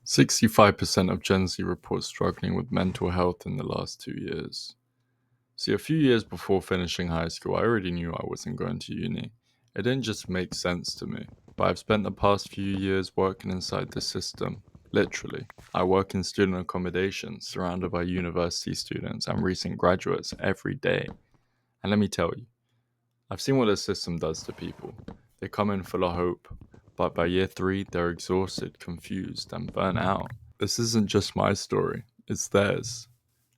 65% of Gen Z report struggling with mental health in the last 2 years. See, a few years before finishing high school, I already knew I wasn't going to uni. It didn't just make sense to me, but I've spent the past few years working inside the system. Literally, I work in student accommodation, surrounded by university students and recent graduates every day. And let me tell you, I've seen what the system does to people. They come in full of hope, but by year 3, they're exhausted, confused, and burnt out. This isn't just my story, it's theirs,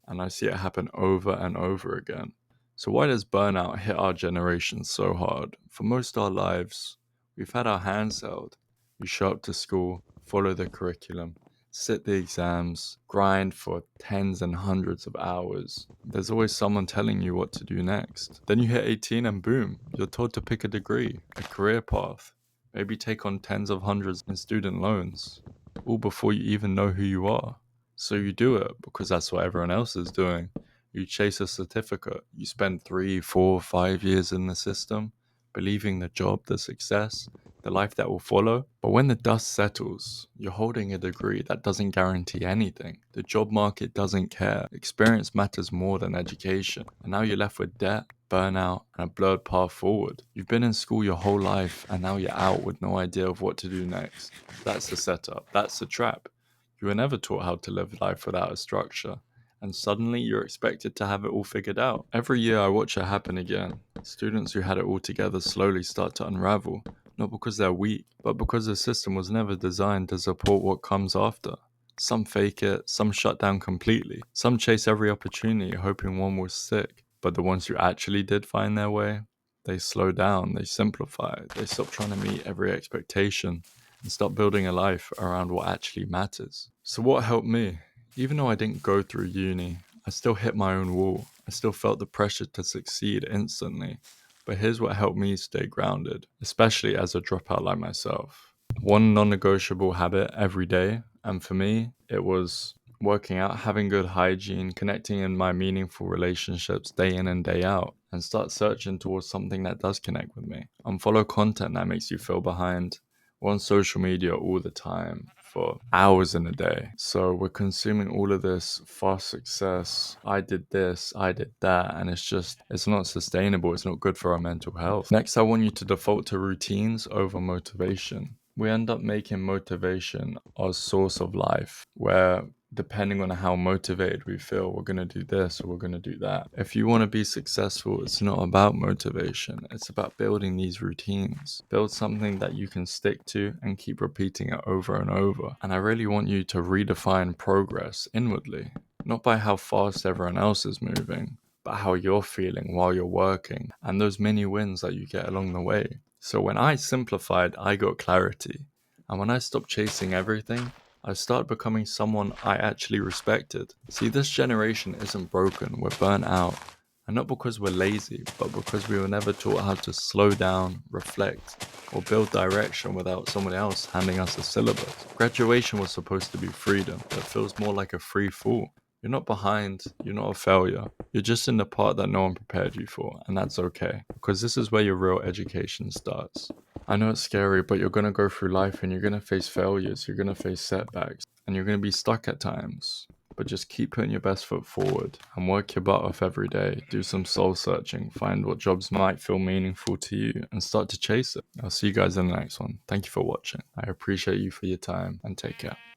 and I see it happen over and over again. So, why does burnout hit our generation so hard? For most of our lives, we've had our hands held. We show up to school, follow the curriculum, sit the exams, grind for tens and hundreds of hours. There's always someone telling you what to do next. Then you hit 18 and boom, you're told to pick a degree, a career path, maybe take on tens of hundreds in student loans, all before you even know who you are. So you do it because that's what everyone else is doing. You chase a certificate. You spend 3, 4, 5 years in the system, believing the job, the success, the life that will follow. But when the dust settles, you're holding a degree that doesn't guarantee anything. The job market doesn't care. Experience matters more than education. And now you're left with debt, burnout, and a blurred path forward. You've been in school your whole life, and now you're out with no idea of what to do next. That's the setup. That's the trap. You were never taught how to live life without a structure, and suddenly you're expected to have it all figured out. Every year I watch it happen again. Students who had it all together slowly start to unravel, not because they're weak, but because the system was never designed to support what comes after. Some fake it, some shut down completely, some chase every opportunity hoping one will stick. But the ones who actually did find their way, they slow down, they simplify, they stop trying to meet every expectation and start building a life around what actually matters. So, what helped me? Even though I didn't go through uni, I still hit my own wall. I still felt the pressure to succeed instantly. But here's what helped me stay grounded, especially as a dropout like myself. One non negotiable habit every day, and for me, it was working out, having good hygiene, connecting in my meaningful relationships day in and day out, and start searching towards something that does connect with me. Unfollow content that makes you feel behind. We're on social media all the time for hours in a day. So we're consuming all of this fast success. I did this, I did that. And it's not sustainable. It's not good for our mental health. Next, I want you to default to routines over motivation. We end up making motivation our source of life, where depending on how motivated we feel, we're going to do this or we're going to do that. If you want to be successful, it's not about motivation. It's about building these routines. Build something that you can stick to and keep repeating it over and over. And I really want you to redefine progress inwardly, not by how fast everyone else is moving, but how you're feeling while you're working and those mini wins that you get along the way. So when I simplified, I got clarity. And when I stopped chasing everything, I started becoming someone I actually respected. See, this generation isn't broken, we're burnt out. And not because we're lazy, but because we were never taught how to slow down, reflect, or build direction without someone else handing us a syllabus. Graduation was supposed to be freedom, but feels more like a free fall. You're not behind, you're not a failure. You're just in the part that no one prepared you for, and that's okay, because this is where your real education starts. I know it's scary, but you're going to go through life and you're going to face failures, you're going to face setbacks, and you're going to be stuck at times. But just keep putting your best foot forward and work your butt off every day. Do some soul searching, find what jobs might feel meaningful to you, and start to chase it. I'll see you guys in the next one. Thank you for watching. I appreciate you for your time, and take care.